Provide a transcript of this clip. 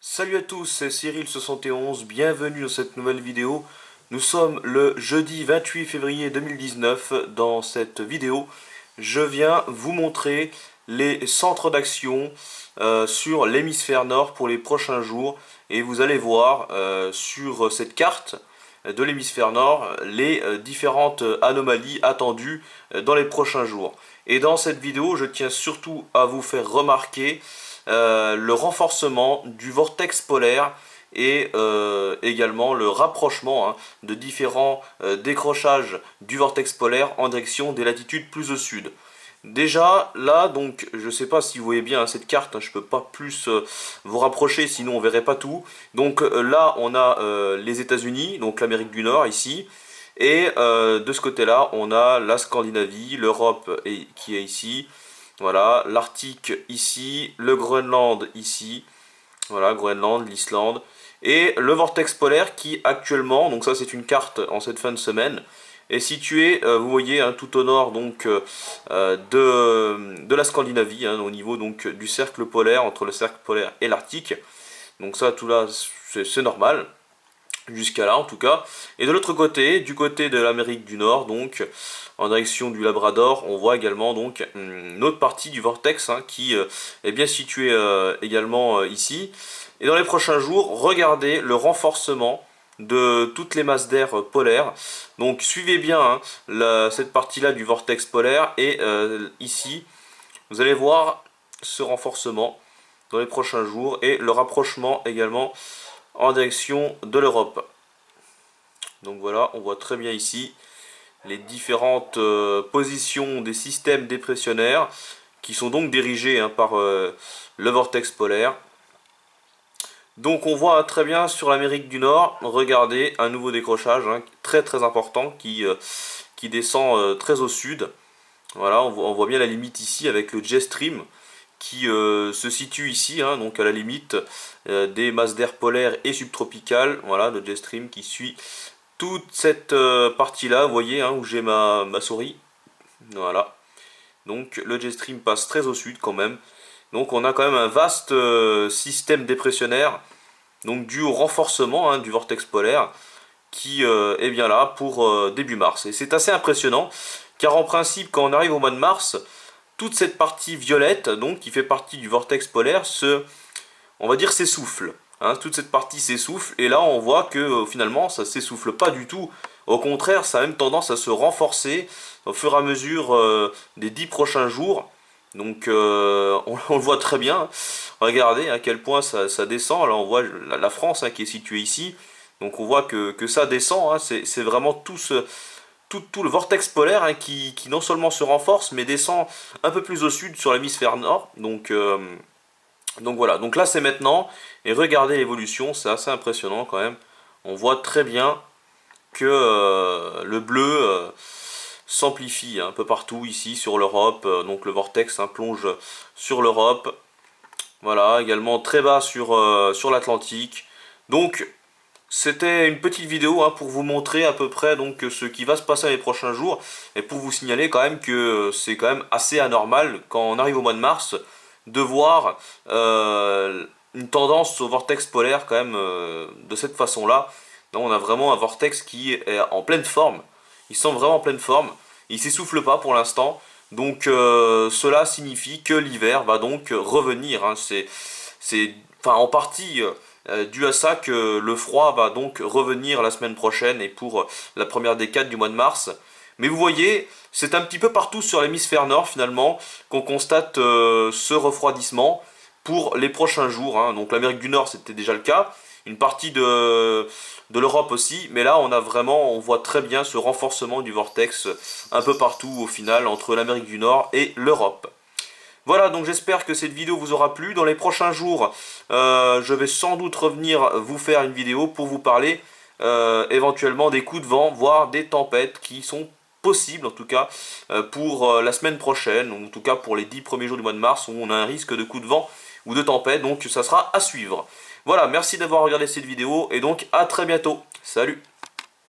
Salut à tous, c'est Cyril71, bienvenue dans cette nouvelle vidéo. Nous sommes le jeudi 28 février 2019. Dans cette vidéo, je viens vous montrer les centres d'action sur l'hémisphère nord pour les prochains jours. Et vous allez voir sur cette carte de l'hémisphère nord les différentes anomalies attendues dans les prochains jours. Et dans cette vidéo, je tiens surtout à vous faire remarquer le renforcement du vortex polaire et également le rapprochement de différents décrochages du vortex polaire en direction des latitudes plus au sud. Déjà là, donc je ne sais pas si vous voyez bien cette carte, je ne peux pas plus vous rapprocher, sinon on ne verrait pas tout. Donc là on a les États-Unis, donc l'Amérique du Nord ici, et de ce côté-là on a la Scandinavie, l'Europe qui est ici. Voilà, l'Arctique ici, le Groenland ici, voilà, Groenland, l'Islande, et le vortex polaire qui actuellement, donc ça c'est une carte en cette fin de semaine, est situé, vous voyez, tout au nord donc de la Scandinavie, au niveau donc du cercle polaire, entre le cercle polaire et l'Arctique. Donc ça, tout là, c'est normal. Jusqu'à là en tout cas. Et de l'autre côté, du côté de l'Amérique du Nord, donc en direction du Labrador, on voit également donc une autre partie du vortex qui est bien située également ici. Et dans les prochains jours, regardez le renforcement de toutes les masses d'air polaires. Donc suivez bien cette partie-là du vortex polaire et ici, vous allez voir ce renforcement dans les prochains jours et le rapprochement également en direction de l'Europe. Donc voilà, on voit très bien ici les différentes positions des systèmes dépressionnaires qui sont donc dirigés par le vortex polaire. Donc on voit très bien sur l'Amérique du Nord, regardez, un nouveau décrochage très important qui descend très au sud. Voilà, on voit bien la limite ici avec le jet stream qui se situe ici, donc à la limite des masses d'air polaires et subtropicales. Voilà, le jet stream qui suit toute cette partie-là, vous voyez, où j'ai ma souris. Voilà. Donc le jet stream passe très au sud quand même. Donc on a quand même un vaste système dépressionnaire, donc dû au renforcement du vortex polaire, qui est bien là pour début mars. Et c'est assez impressionnant, car en principe, quand on arrive au mois de mars, toute cette partie violette, donc qui fait partie du vortex polaire, on va dire s'essouffle. Toute cette partie s'essouffle, et là on voit que finalement ça s'essouffle pas du tout. Au contraire, ça a même tendance à se renforcer au fur et à mesure des 10 prochains jours. Donc on le voit très bien. Regardez à quel point ça descend. Là on voit la France qui est située ici. Donc on voit que ça descend. C'est vraiment tout le vortex polaire qui non seulement se renforce, mais descend un peu plus au sud sur l'hémisphère nord. Donc voilà, donc là c'est maintenant, et regardez l'évolution, c'est assez impressionnant quand même. On voit très bien que le bleu s'amplifie un peu partout ici sur l'Europe, donc le vortex plonge sur l'Europe. Voilà, également très bas sur l'Atlantique. Donc c'était une petite vidéo pour vous montrer à peu près donc ce qui va se passer les prochains jours, et pour vous signaler quand même que c'est quand même assez anormal quand on arrive au mois de mars de voir une tendance au vortex polaire quand même de cette façon-là. On a vraiment un vortex qui est en pleine forme. Il semble vraiment en pleine forme. Il ne s'essouffle pas pour l'instant. Donc cela signifie que l'hiver va donc revenir. C'est en partie dû à ça que le froid va donc revenir la semaine prochaine et pour la première décade du mois de mars. Mais vous voyez, c'est un petit peu partout sur l'hémisphère nord finalement qu'on constate ce refroidissement pour les prochains jours. Donc l'Amérique du Nord c'était déjà le cas, une partie de l'Europe aussi, mais là on voit très bien ce renforcement du vortex un peu partout au final entre l'Amérique du Nord et l'Europe. Voilà, donc j'espère que cette vidéo vous aura plu. Dans les prochains jours, je vais sans doute revenir vous faire une vidéo pour vous parler éventuellement des coups de vent, voire des tempêtes qui sont possibles en tout cas pour la semaine prochaine, ou en tout cas pour les 10 premiers jours du mois de mars où on a un risque de coups de vent ou de tempête, donc ça sera à suivre. Voilà, merci d'avoir regardé cette vidéo et donc à très bientôt. Salut!